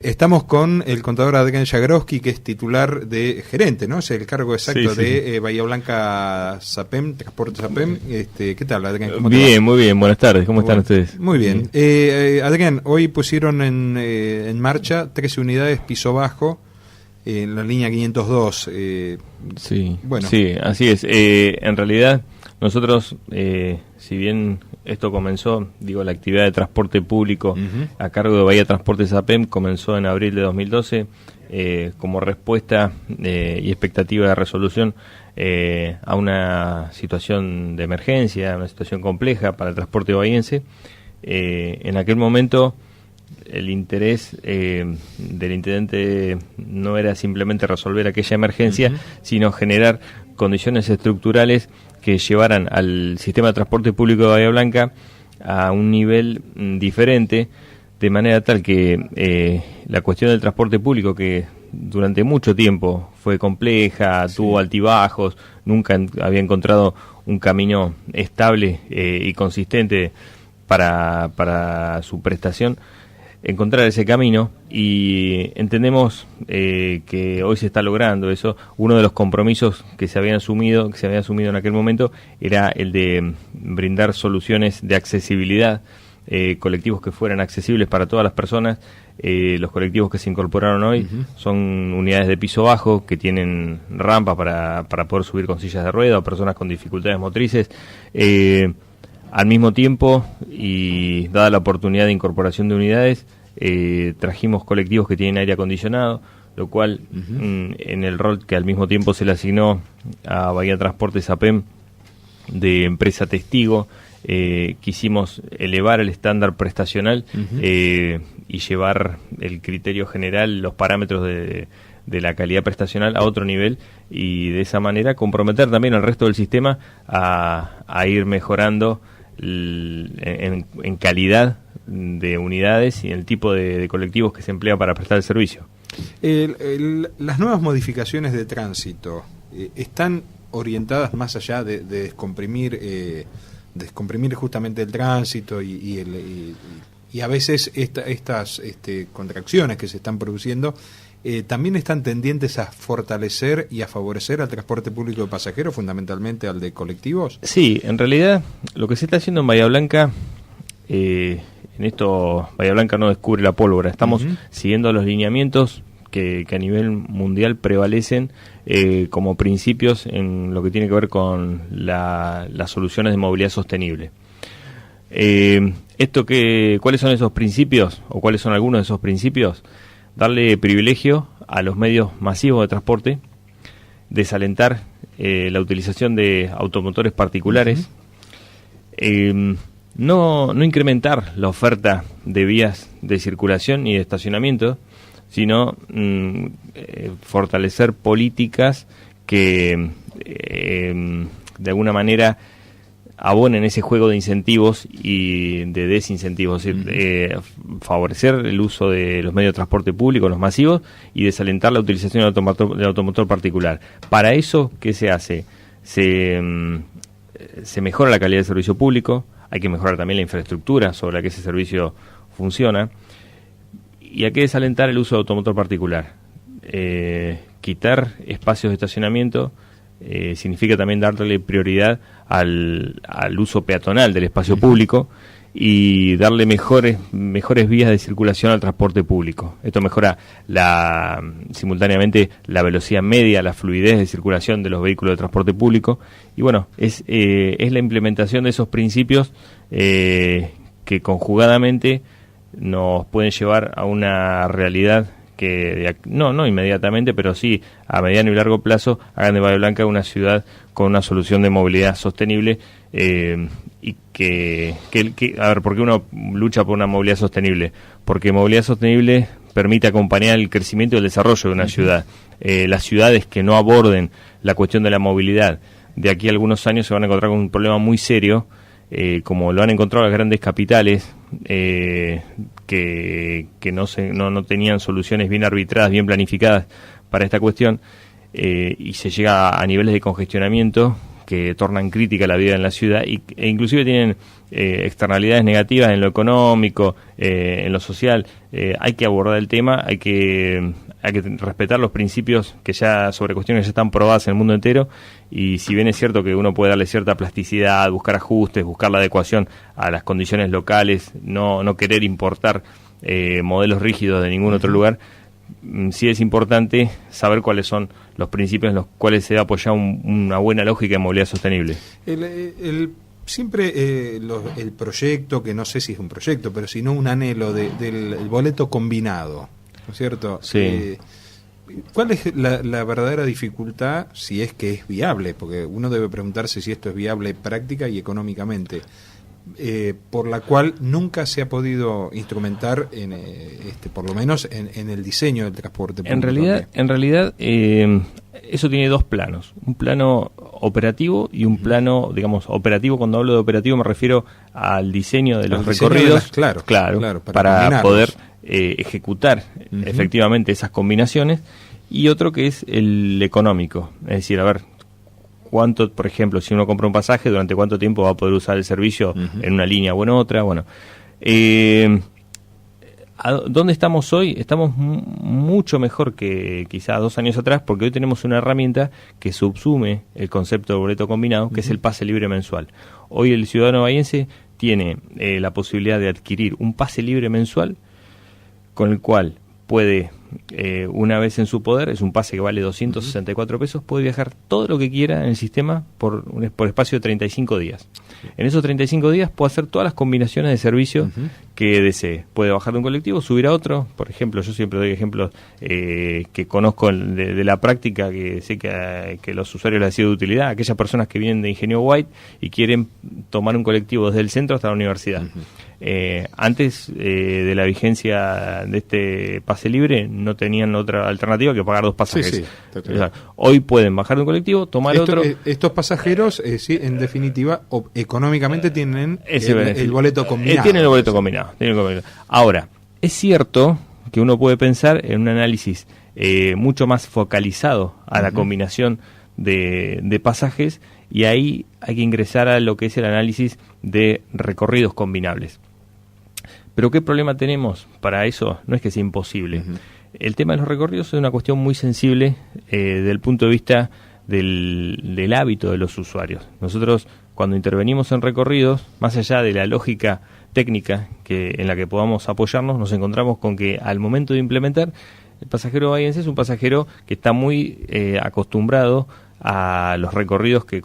Estamos con el contador Adrián Jagroski, que es titular de gerente, ¿no? Es el cargo exacto de Bahía Blanca SAPEM, Transporte SAPEM. ¿Qué tal, Adrián? ¿Cómo bien, te va? Muy bien, buenas tardes. ¿Cómo están ustedes? Muy bien. Adrián, hoy pusieron en marcha 13 unidades piso bajo en la línea 502. Sí, así es. En realidad, nosotros, si bien esto comenzó, la actividad de transporte público a cargo de Bahía Transporte SAPEM comenzó en abril de 2012 como respuesta y expectativa de resolución a una situación de emergencia, una situación compleja para el transporte bahiense. En aquel momento el interés del intendente no era simplemente resolver aquella emergencia, sino generar condiciones estructurales que llevaran al sistema de transporte público de Bahía Blanca a un nivel diferente, de manera tal que la cuestión del transporte público, que durante mucho tiempo fue compleja, tuvo altibajos, nunca había encontrado un camino estable y consistente para su prestación, encontrar ese camino, y entendemos que hoy se está logrando eso. Uno de los compromisos que se habían asumido en aquel momento era el de brindar soluciones de accesibilidad, colectivos que fueran accesibles para todas las personas. Los colectivos que se incorporaron hoy son unidades de piso bajo que tienen rampas para poder subir con sillas de rueda o personas con dificultades motrices. Al mismo tiempo, y dada la oportunidad de incorporación de unidades, trajimos colectivos que tienen aire acondicionado, lo cual en el rol que al mismo tiempo se le asignó a Bahía Transporte SAPEM de empresa testigo, quisimos elevar el estándar prestacional y llevar el criterio general, los parámetros de la calidad prestacional a otro nivel, y de esa manera comprometer también al resto del sistema a ir mejorando en calidad de unidades y en el tipo de colectivos que se emplea para prestar el servicio. Las nuevas modificaciones de tránsito están orientadas más allá de descomprimir justamente el tránsito y a veces estas contracciones que se están produciendo también están tendientes a fortalecer y a favorecer al transporte público de pasajeros, fundamentalmente al de colectivos. Sí, en realidad lo que se está haciendo en Bahía Blanca, en esto Bahía Blanca no descubre la pólvora, estamos siguiendo los lineamientos que a nivel mundial prevalecen como principios en lo que tiene que ver con las soluciones de movilidad sostenible. ¿Cuáles son esos principios o cuáles son algunos de esos principios? Darle privilegio a los medios masivos de transporte, desalentar la utilización de automotores particulares, no incrementar la oferta de vías de circulación y de estacionamiento, sino fortalecer políticas que de alguna manera abonen ese juego de incentivos y de desincentivos, es decir, favorecer el uso de los medios de transporte público, los masivos, y desalentar la utilización del automotor particular. Para eso, ¿qué se hace? Se mejora la calidad del servicio público, hay que mejorar también la infraestructura sobre la que ese servicio funciona, y hay que desalentar el uso de automotor particular. Quitar espacios de estacionamiento significa también darle prioridad al uso peatonal del espacio público y darle mejores vías de circulación al transporte público. Esto mejora simultáneamente la velocidad media, la fluidez de circulación de los vehículos de transporte público, y bueno, es la implementación de esos principios que conjugadamente nos pueden llevar a una realidad que no inmediatamente, pero sí a mediano y largo plazo hagan de Bahía Blanca una ciudad con una solución de movilidad sostenible, y a ver, ¿por qué uno lucha por una movilidad sostenible? Porque movilidad sostenible permite acompañar el crecimiento y el desarrollo de una ciudad. Las ciudades que no aborden la cuestión de la movilidad de aquí a algunos años se van a encontrar con un problema muy serio, como lo han encontrado las grandes capitales, que no tenían soluciones bien arbitradas, bien planificadas para esta cuestión, y se llega a niveles de congestionamiento que tornan crítica la vida en la ciudad e inclusive tienen externalidades negativas en lo económico, en lo social. Hay que abordar el tema, hay que respetar los principios que ya sobre cuestiones que ya están probadas en el mundo entero, y si bien es cierto que uno puede darle cierta plasticidad, buscar ajustes, buscar la adecuación a las condiciones locales, no querer importar modelos rígidos de ningún otro lugar, sí es importante saber cuáles son los principios en los cuales se apoya una buena lógica de movilidad sostenible. Siempre el proyecto, que no sé si es un proyecto, pero sino un anhelo del boleto combinado, ¿no es cierto? Sí. ¿Cuál es la verdadera dificultad, si es que es viable? Porque uno debe preguntarse si esto es viable práctica y económicamente, por la cual nunca se ha podido instrumentar, por lo menos en el diseño del transporte público. En realidad eso tiene dos planos, un plano operativo y un plano, digamos, operativo. Cuando hablo de operativo me refiero al diseño de los recorridos, claro, para poder ejecutar efectivamente esas combinaciones, y otro que es el económico, es decir, a ver, cuánto, por ejemplo, si uno compra un pasaje, durante cuánto tiempo va a poder usar el servicio en una línea o en otra. Bueno, ¿dónde estamos hoy? Estamos mucho mejor que quizás 2 años atrás, porque hoy tenemos una herramienta que subsume el concepto de boleto combinado, que es el pase libre mensual. Hoy el ciudadano bahiense tiene la posibilidad de adquirir un pase libre mensual con el cual puede, una vez en su poder, es un pase que vale 264 pesos, puede viajar todo lo que quiera en el sistema por espacio de 35 días. En esos 35 días puede hacer todas las combinaciones de servicio que desee. Puede bajar de un colectivo, subir a otro. Por ejemplo, yo siempre doy ejemplos que conozco de la práctica, que sé que los usuarios les ha sido de utilidad. Aquellas personas que vienen de Ingenio White y quieren tomar un colectivo desde el centro hasta la universidad. Antes de la vigencia de este pase libre no tenían otra alternativa que pagar 2 pasajes. O sea, hoy pueden bajar de un colectivo, tomar otro. Estos pasajeros, sí, en definitiva, económicamente tienen el boleto combinado. Tienen el boleto combinado. Ahora, es cierto que uno puede pensar en un análisis mucho más focalizado a la combinación de pasajes, y ahí hay que ingresar a lo que es el análisis de recorridos combinables. Pero ¿qué problema tenemos para eso? No es que sea imposible. El tema de los recorridos es una cuestión muy sensible desde el punto de vista del hábito de los usuarios. Nosotros, cuando intervenimos en recorridos, más allá de la lógica técnica en la que podamos apoyarnos, nos encontramos con que al momento de implementar, el pasajero bahiense es un pasajero que está muy acostumbrado a los recorridos que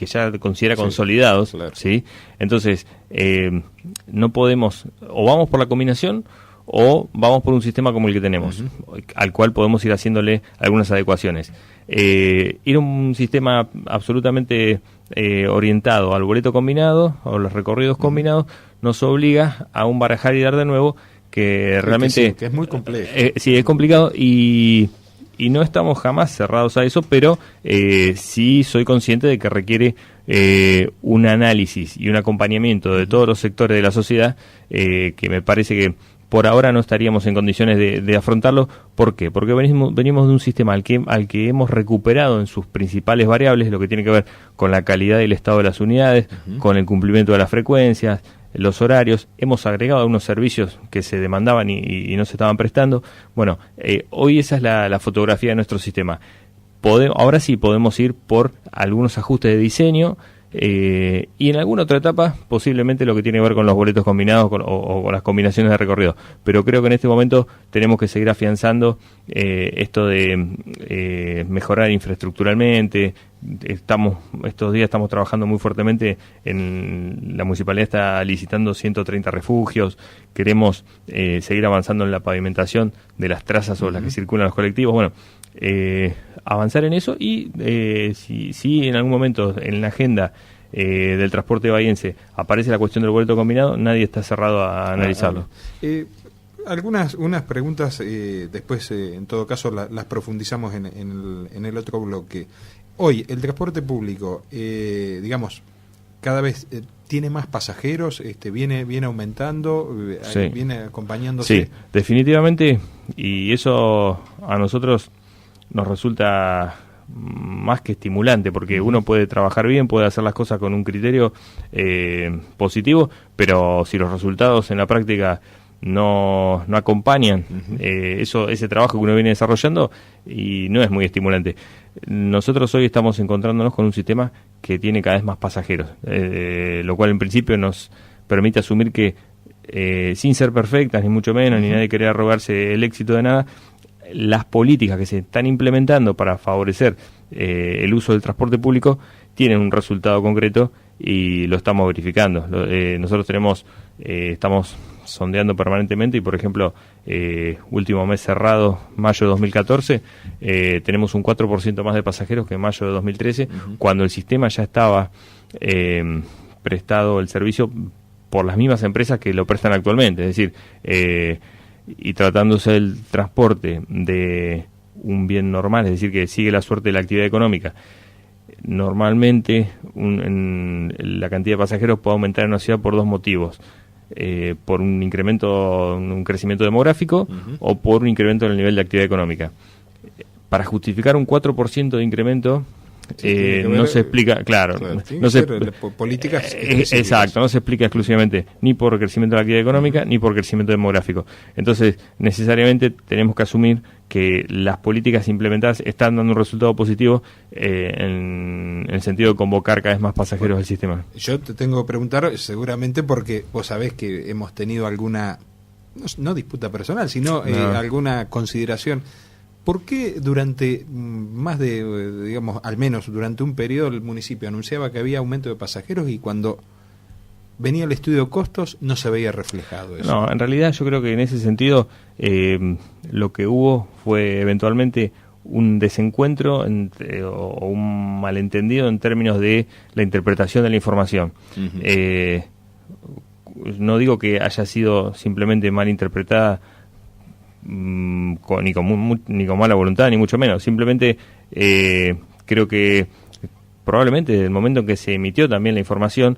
ya considera consolidados, claro. ¿Sí? Entonces, no podemos, o vamos por la combinación o vamos por un sistema como el que tenemos, al cual podemos ir haciéndole algunas adecuaciones. Ir a un sistema absolutamente orientado al boleto combinado o los recorridos combinados nos obliga a un barajar y dar de nuevo que realmente... que es muy complejo. Sí, es complicado, y no estamos jamás cerrados a eso, pero sí soy consciente de que requiere un análisis y un acompañamiento de todos los sectores de la sociedad, que me parece que por ahora no estaríamos en condiciones de afrontarlo. ¿Por qué? Porque venimos de un sistema al que hemos recuperado en sus principales variables, lo que tiene que ver con la calidad y el estado de las unidades, con el cumplimiento de las frecuencias, los horarios. Hemos agregado algunos servicios que se demandaban y no se estaban prestando. Bueno, hoy esa es la fotografía de nuestro sistema. Ahora sí podemos ir por algunos ajustes de diseño, y en alguna otra etapa posiblemente lo que tiene que ver con los boletos combinados o con las combinaciones de recorrido. Pero creo que en este momento tenemos que seguir afianzando esto de mejorar infraestructuralmente. Estos días estamos trabajando muy fuertemente. La municipalidad está licitando 130 refugios. Queremos seguir avanzando en la pavimentación de las trazas sobre las que circulan los colectivos. Bueno, avanzar en eso, y si en algún momento en la agenda del transporte bahiense aparece la cuestión del boleto combinado, nadie está cerrado a analizarlo. Unas preguntas, después en todo caso las profundizamos en el otro bloque. Hoy el transporte público, digamos, cada vez tiene más pasajeros, viene aumentando, sí. Viene acompañándose. Sí, definitivamente, y eso a nosotros nos resulta más que estimulante, porque uno puede trabajar bien, puede hacer las cosas con un criterio positivo, pero si los resultados en la práctica no acompañan ese trabajo que uno viene desarrollando, y no es muy estimulante. Nosotros hoy estamos encontrándonos con un sistema que tiene cada vez más pasajeros, lo cual en principio nos permite asumir que sin ser perfectas, ni mucho menos, ni nadie querer arrogarse el éxito de nada, las políticas que se están implementando para favorecer el uso del transporte público tienen un resultado concreto y lo estamos verificando. Nosotros estamos sondeando permanentemente y, por ejemplo, último mes cerrado, mayo de 2014, tenemos un 4% más de pasajeros que en mayo de 2013, cuando el sistema ya estaba prestado el servicio por las mismas empresas que lo prestan actualmente. Es decir, y tratándose del transporte de un bien normal, es decir, que sigue la suerte de la actividad económica, normalmente la cantidad de pasajeros puede aumentar en una ciudad por dos motivos: por un crecimiento demográfico o por un incremento en el nivel de actividad económica. Para justificar un 4% de incremento, no se explica, claro, no se, políticas exacto, no se explica exclusivamente ni por crecimiento de la actividad económica ni por crecimiento demográfico. Entonces, necesariamente tenemos que asumir que las políticas implementadas están dando un resultado positivo en el sentido de convocar cada vez más pasajeros al sistema. Yo te tengo que preguntar, seguramente porque vos sabés que hemos tenido alguna, no disputa personal, sino alguna consideración. ¿Por qué durante más de, digamos, al menos durante un periodo el municipio anunciaba que había aumento de pasajeros y cuando venía el estudio de costos no se veía reflejado eso? No, en realidad yo creo que en ese sentido lo que hubo fue eventualmente un desencuentro o un malentendido en términos de la interpretación de la información. No digo que haya sido simplemente mal interpretada ni con mala voluntad, ni mucho menos. Simplemente creo que probablemente desde el momento en que se emitió también la información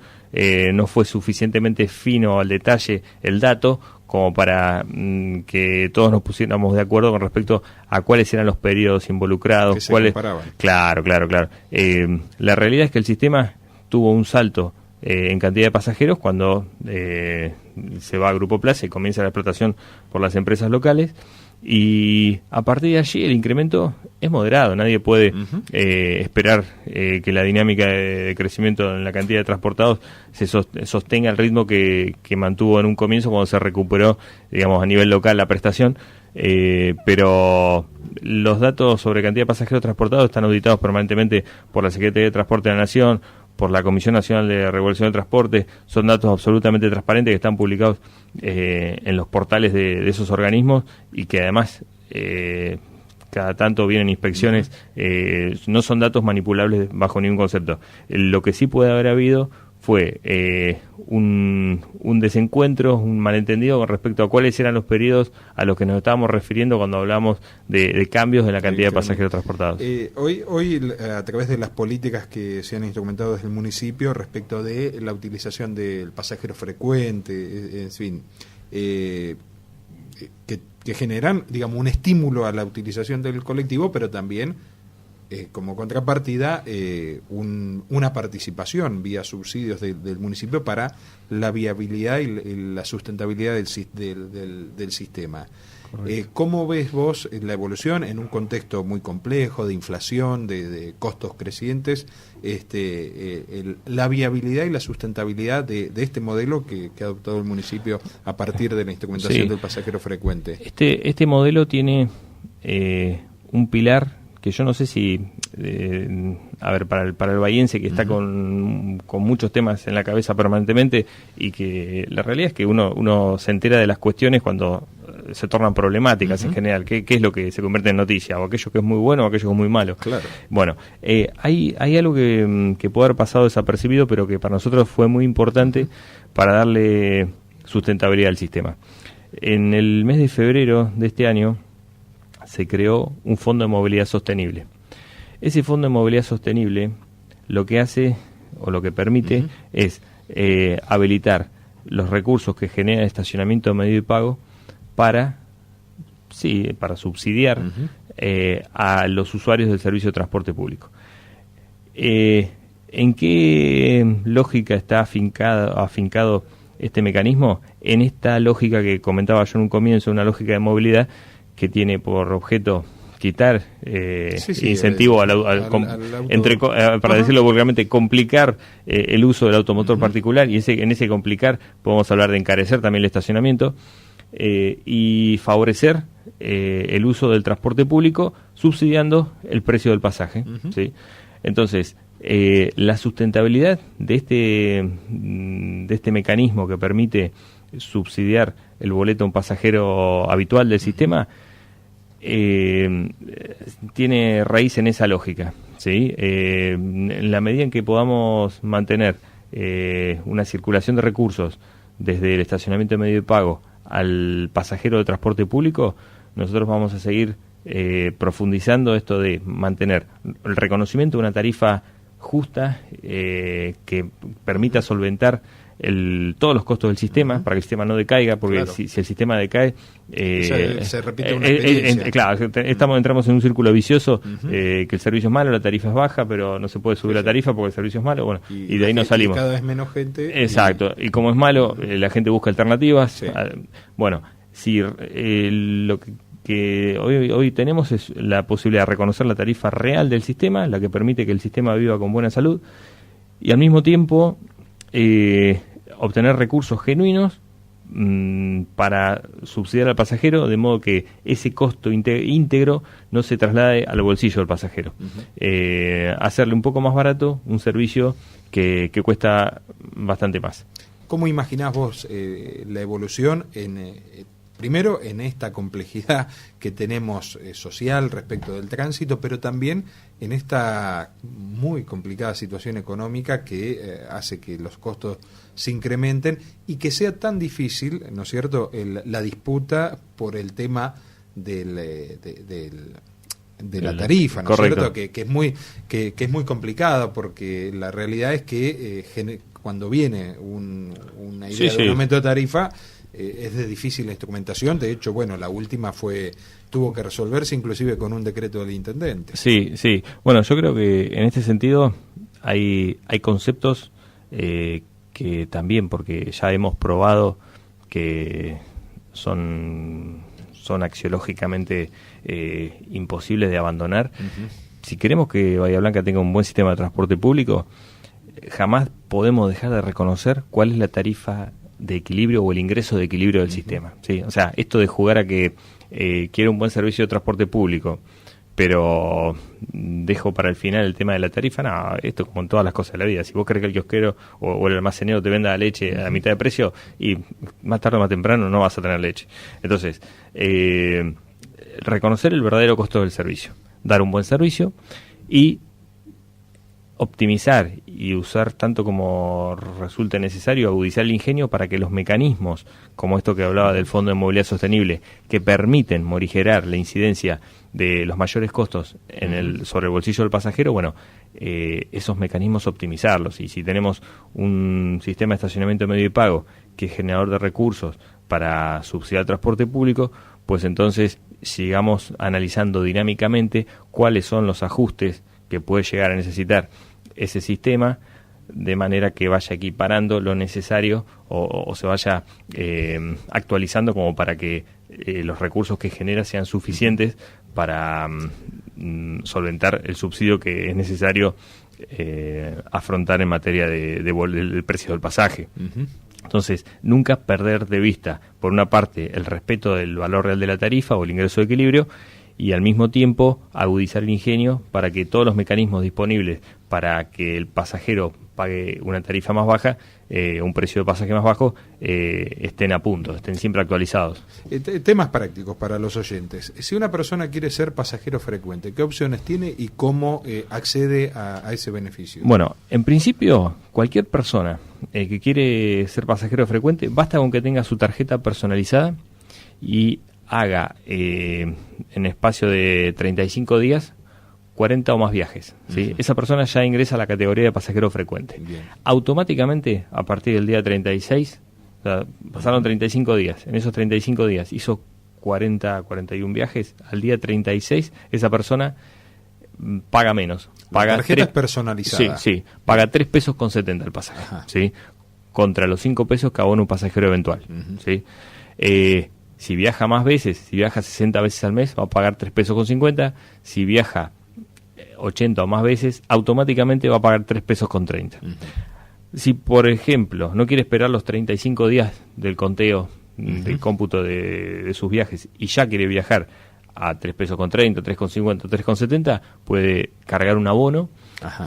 no fue suficientemente fino al detalle el dato como para que todos nos pusiéramos de acuerdo con respecto a cuáles eran los periodos involucrados, que se comparaban. Claro. La realidad es que el sistema tuvo un salto en cantidad de pasajeros cuando se va a Grupo Plaza y comienza la explotación por las empresas locales, y a partir de allí el incremento es moderado. Nadie puede esperar que la dinámica de crecimiento en la cantidad de transportados se sostenga el ritmo que mantuvo en un comienzo cuando se recuperó, digamos, a nivel local la prestación. Pero los datos sobre cantidad de pasajeros transportados están auditados permanentemente por la Secretaría de Transporte de la Nación, por la Comisión Nacional de Regulación del Transporte. Son datos absolutamente transparentes que están publicados en los portales de esos organismos y que además cada tanto vienen inspecciones. No son datos manipulables bajo ningún concepto. Lo que sí puede haber habido fue un desencuentro, un malentendido con respecto a cuáles eran los periodos a los que nos estábamos refiriendo cuando hablamos de cambios en la cantidad de pasajeros transportados. Hoy, a través de las políticas que se han instrumentado desde el municipio respecto de la utilización del pasajero frecuente, en fin, que generan, digamos, un estímulo a la utilización del colectivo, pero también como contrapartida una participación vía subsidios del municipio para la viabilidad y la sustentabilidad del sistema. ¿Cómo ves vos la evolución en un contexto muy complejo de inflación, de costos crecientes, la viabilidad y la sustentabilidad de este modelo que ha adoptado el municipio a partir de la instrumentación del pasajero frecuente? Este modelo tiene un pilar que yo no sé si, para el bahiense que está con muchos temas en la cabeza permanentemente, y que la realidad es que uno se entera de las cuestiones cuando se tornan problemáticas en general. ¿Qué es lo que se convierte en noticia? O aquello que es muy bueno o aquello que es muy malo. Claro. Bueno, hay algo que puede haber pasado desapercibido, pero que para nosotros fue muy importante para darle sustentabilidad al sistema. En el mes de febrero de este año se creó un fondo de movilidad sostenible. Ese fondo de movilidad sostenible lo que hace o lo que permite es habilitar los recursos que genera el estacionamiento medido y pago para subsidiar a los usuarios del servicio de transporte público. ¿En qué lógica está afincado este mecanismo? En esta lógica que comentaba yo en un comienzo, una lógica de movilidad que tiene por objeto quitar incentivo para decirlo vulgarmente, complicar el uso del automotor particular, y en ese complicar podemos hablar de encarecer también el estacionamiento, y favorecer el uso del transporte público subsidiando el precio del pasaje. ¿Sí? Entonces, la sustentabilidad de este mecanismo que permite subsidiar el boleto a un pasajero habitual del sistema tiene raíz en esa lógica, ¿sí? En la medida en que podamos mantener una circulación de recursos desde el estacionamiento de medio de pago al pasajero de transporte público, nosotros vamos a seguir profundizando esto de mantener el reconocimiento de una tarifa justa que permita solventar todos los costos del sistema, para que el sistema no decaiga, porque claro, si el sistema decae se repite una experiencia. Claro, entramos en un círculo vicioso, que el servicio es malo, la tarifa es baja, pero no se puede subir la tarifa porque el servicio es malo, bueno, y de ahí nos salimos. Cada vez menos gente. Exacto, y como es malo, la gente busca alternativas. Sí. Bueno, si lo que hoy tenemos es la posibilidad de reconocer la tarifa real del sistema, la que permite que el sistema viva con buena salud, y al mismo tiempo obtener recursos genuinos para subsidiar al pasajero, de modo que ese costo íntegro no se traslade al bolsillo del pasajero. Hacerle un poco más barato un servicio que cuesta bastante más. ¿Cómo imaginás vos la evolución primero en esta complejidad que tenemos social respecto del tránsito, pero también en esta muy complicada situación económica que hace que los costos se incrementen y que sea tan difícil, ¿no es cierto?, la disputa por el tema de la tarifa, ¿no es cierto?, que es muy complicado, porque la realidad es que cuando viene una idea de un aumento de tarifa, es de difícil instrumentación. De hecho, bueno, la última tuvo que resolverse inclusive con un decreto del intendente. Sí. Bueno, yo creo que en este sentido hay conceptos que también, porque ya hemos probado que son axiológicamente imposibles de abandonar. Si queremos que Bahía Blanca tenga un buen sistema de transporte público, jamás podemos dejar de reconocer cuál es la tarifa de equilibrio o el ingreso de equilibrio del sistema, ¿sí? O sea, esto de jugar a que quiero un buen servicio de transporte público, pero dejo para el final el tema de la tarifa, no, esto como en todas las cosas de la vida. Si vos querés que el kiosquero o el almacenero te venda la leche a mitad de precio, y más tarde o más temprano no vas a tener leche. Entonces, reconocer el verdadero costo del servicio, dar un buen servicio y optimizar y usar tanto como resulte necesario, agudizar el ingenio para que los mecanismos, como esto que hablaba del Fondo de Movilidad Sostenible, que permiten morigerar la incidencia de los mayores costos sobre el bolsillo del pasajero, bueno, esos mecanismos optimizarlos. Y si tenemos un sistema de estacionamiento medio y pago que es generador de recursos para subsidiar el transporte público, pues entonces sigamos analizando dinámicamente cuáles son los ajustes que puede llegar a necesitar ese sistema, de manera que vaya equiparando lo necesario o se vaya actualizando como para que los recursos que genera sean suficientes para solventar el subsidio que es necesario afrontar en materia del precio del pasaje. Entonces, nunca perder de vista, por una parte, el respeto del valor real de la tarifa o el ingreso de equilibrio, y al mismo tiempo agudizar el ingenio para que todos los mecanismos disponibles para que el pasajero pague una tarifa más baja, un precio de pasaje más bajo, estén a punto, estén siempre actualizados. Temas prácticos para los oyentes. Si una persona quiere ser pasajero frecuente, ¿qué opciones tiene y cómo accede a ese beneficio? Bueno, en principio, cualquier persona que quiere ser pasajero frecuente, basta con que tenga su tarjeta personalizada y haga en espacio de 35 días 40 o más viajes, ¿sí? Esa persona ya ingresa a la categoría de pasajero frecuente. Bien. Automáticamente, a partir del día 36, o sea, pasaron 35 días, en esos 35 días hizo 40, 41 viajes, al día 36 esa persona paga menos. La tarjeta es personalizada. Sí, paga 3 pesos con 70 el pasaje, ¿sí? Contra los 5 pesos que abona un pasajero eventual, ¿sí? Si viaja más veces, si viaja 60 veces al mes, va a pagar 3 pesos con 50. Si viaja 80 o más veces, automáticamente va a pagar 3 pesos con 30. Si, por ejemplo, no quiere esperar los 35 días del conteo, del cómputo de sus viajes, y ya quiere viajar a 3 pesos con 30, 3 con 50, 3 con 70, puede cargar un abono,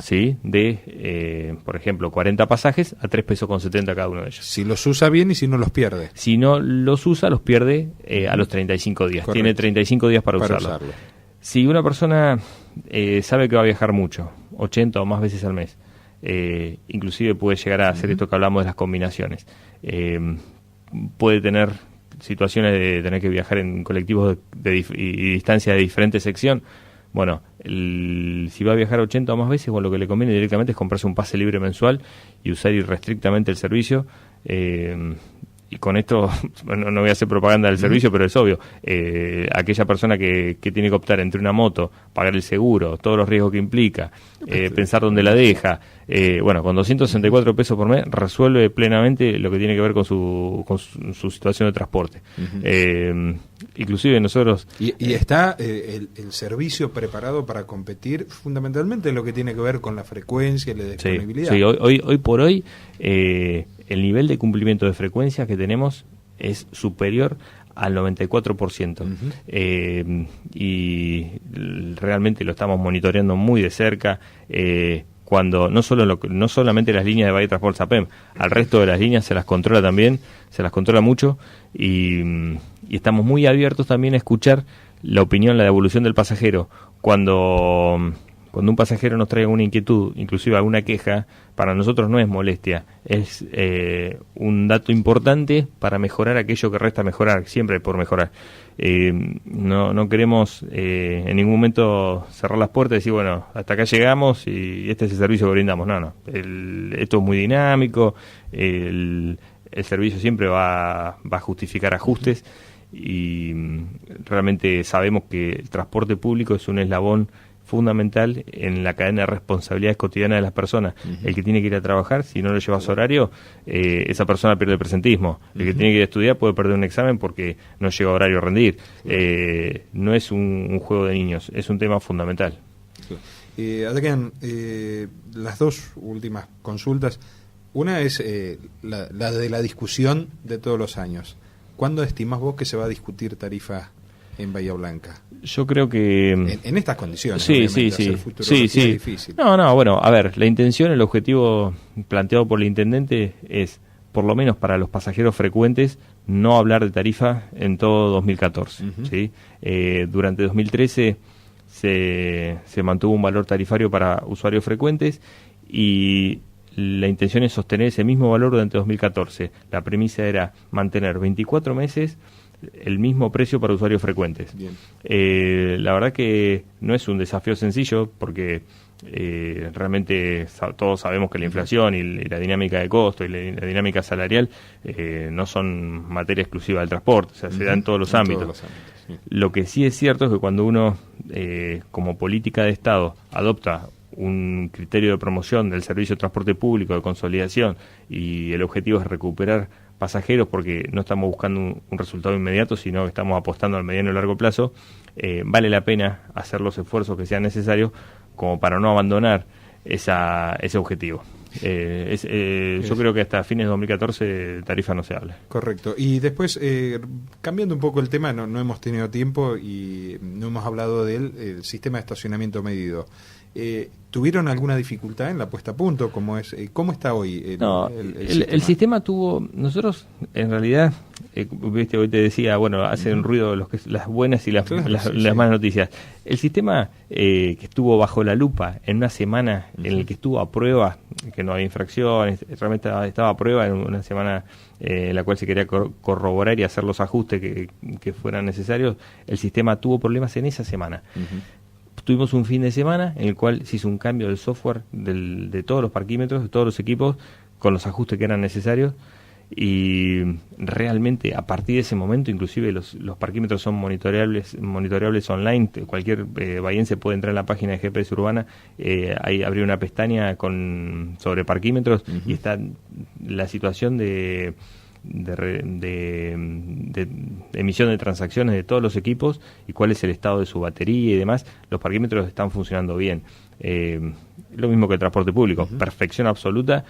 ¿sí? De, por ejemplo, 40 pasajes a 3 pesos con 70 cada uno de ellos. Si los usa bien y si no los pierde. Si no los usa, los pierde a los 35 días. Correcto. Tiene 35 días para usarlo. Si una persona sabe que va a viajar mucho, 80 o más veces al mes, inclusive puede llegar a hacer esto que hablamos de las combinaciones, puede tener situaciones de tener que viajar en colectivos y distancia de diferente sección. Bueno, si va a viajar 80 o más veces, bueno, lo que le conviene directamente es comprarse un pase libre mensual y usar irrestrictamente el servicio. Y con esto, no voy a hacer propaganda del servicio, pero es obvio, aquella persona que tiene que optar entre una moto, pagar el seguro, todos los riesgos que implica, pensar dónde la deja, bueno, con 264 pesos por mes resuelve plenamente lo que tiene que ver con su situación de transporte. Inclusive nosotros... Y está el servicio preparado para competir fundamentalmente en lo que tiene que ver con la frecuencia y la disponibilidad. Sí, hoy por hoy... el nivel de cumplimiento de frecuencia que tenemos es superior al 94%. Y realmente lo estamos monitoreando muy de cerca, cuando no solamente las líneas de Bahía Transport SAPEM, al resto de las líneas se las controla también, se las controla mucho, y estamos muy abiertos también a escuchar la opinión, la devolución del pasajero. Cuando un pasajero nos trae alguna inquietud, inclusive alguna queja, para nosotros no es molestia, es un dato importante para mejorar aquello que resta mejorar, siempre hay por mejorar. No queremos en ningún momento cerrar las puertas y decir, bueno, hasta acá llegamos y este es el servicio que brindamos. No. Esto es muy dinámico, el servicio siempre va a justificar ajustes, y realmente sabemos que el transporte público es un eslabón fundamental en la cadena de responsabilidades cotidianas de las personas. El que tiene que ir a trabajar, si no lo lleva a su horario, esa persona pierde el presentismo. El que tiene que ir a estudiar puede perder un examen porque no llega a horario a rendir. No es un juego de niños, es un tema fundamental. Adrián, las dos últimas consultas. Una es la de la discusión de todos los años. ¿Cuándo estimás vos que se va a discutir tarifa en Bahía Blanca? Yo creo que... En estas condiciones, sí. Es difícil. Bueno, a ver, la intención, el objetivo planteado por el intendente es, por lo menos para los pasajeros frecuentes, no hablar de tarifa en todo 2014. ¿Sí? Durante 2013 se mantuvo un valor tarifario para usuarios frecuentes, y la intención es sostener ese mismo valor durante 2014. La premisa era mantener 24 meses el mismo precio para usuarios frecuentes. La verdad que no es un desafío sencillo, porque realmente todos sabemos que la inflación y la dinámica de costo y la dinámica salarial no son materia exclusiva del transporte, o sea, se da en todos los ámbitos. Lo que sí es cierto es que cuando uno, como política de Estado, adopta un criterio de promoción del servicio de transporte público, de consolidación, y el objetivo es recuperar pasajeros, porque no estamos buscando un resultado inmediato, sino que estamos apostando al mediano y largo plazo, vale la pena hacer los esfuerzos que sean necesarios como para no abandonar ese objetivo. Yo creo que hasta fines de 2014 tarifa no se habla. Correcto. Y después, cambiando un poco el tema, no hemos tenido tiempo y no hemos hablado del sistema de estacionamiento medido. ¿Tuvieron alguna dificultad en la puesta a punto? ¿Cómo está hoy el sistema tuvo... Nosotros, en realidad, viste, hoy te decía, bueno, hacen ruido las buenas y las malas noticias. El sistema que estuvo bajo la lupa en una semana en la que estuvo a prueba, que no había infracciones, realmente estaba a prueba, en una semana en la cual se quería corroborar y hacer los ajustes que fueran necesarios, el sistema tuvo problemas en esa semana. Tuvimos un fin de semana en el cual se hizo un cambio del software de todos los parquímetros, de todos los equipos, con los ajustes que eran necesarios, y realmente a partir de ese momento inclusive los parquímetros son monitoreables online. Cualquier bahiense puede entrar en la página de GPS Urbana, ahí abrir una pestaña sobre parquímetros y está la situación de emisión de transacciones de todos los equipos y cuál es el estado de su batería y demás. Los parquímetros están funcionando bien. Lo mismo que el transporte público. Perfección absoluta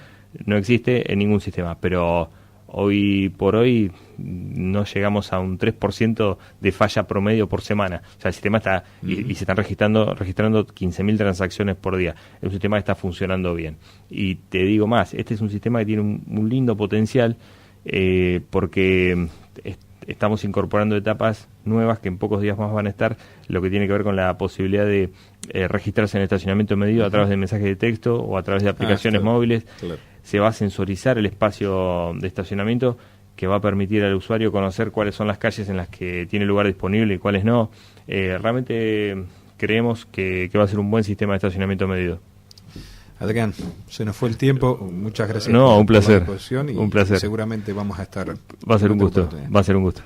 no existe en ningún sistema, pero hoy por hoy no llegamos a un 3% de falla promedio por semana. O sea, el sistema está y se están registrando 15.000 transacciones por día. Es un sistema que está funcionando bien. Y te digo más, este es un sistema que tiene un lindo potencial porque estamos incorporando etapas nuevas que en pocos días más van a estar, lo que tiene que ver con la posibilidad de registrarse en estacionamiento medido a través de mensajes de texto o a través de aplicaciones móviles. Claro. Se va a sensorizar el espacio de estacionamiento, que va a permitir al usuario conocer cuáles son las calles en las que tiene lugar disponible y cuáles no. Realmente creemos que va a ser un buen sistema de estacionamiento medido. Adrián, se nos fue el tiempo. Muchas gracias. No, un placer. Por la exposición y un placer. Seguramente vamos a estar. Va a ser un gusto. Va a ser un gusto.